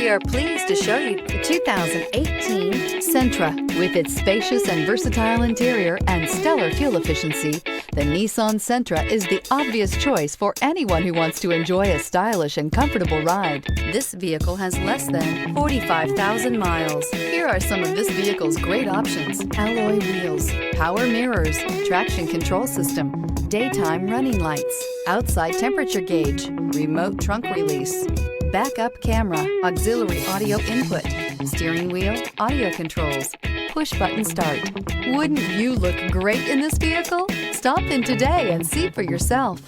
We are pleased to show you the 2018 Sentra. With its spacious and versatile interior and stellar fuel efficiency, the Nissan Sentra is the obvious choice for anyone who wants to enjoy a stylish and comfortable ride. This vehicle has less than 45,000 miles. Here are some of this vehicle's great options: alloy wheels, power mirrors, traction control system, daytime running lights, outside temperature gauge, remote trunk release, backup camera, auxiliary audio input, steering wheel audio controls, push button start. Wouldn't you look great in this vehicle? Stop in today and see for yourself.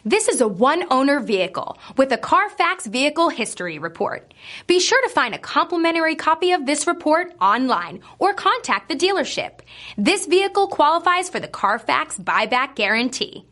This is a one-owner vehicle with a Carfax Vehicle History Report. Be sure to find a complimentary copy of this report online or contact the dealership. This vehicle qualifies for the Carfax Buyback Guarantee.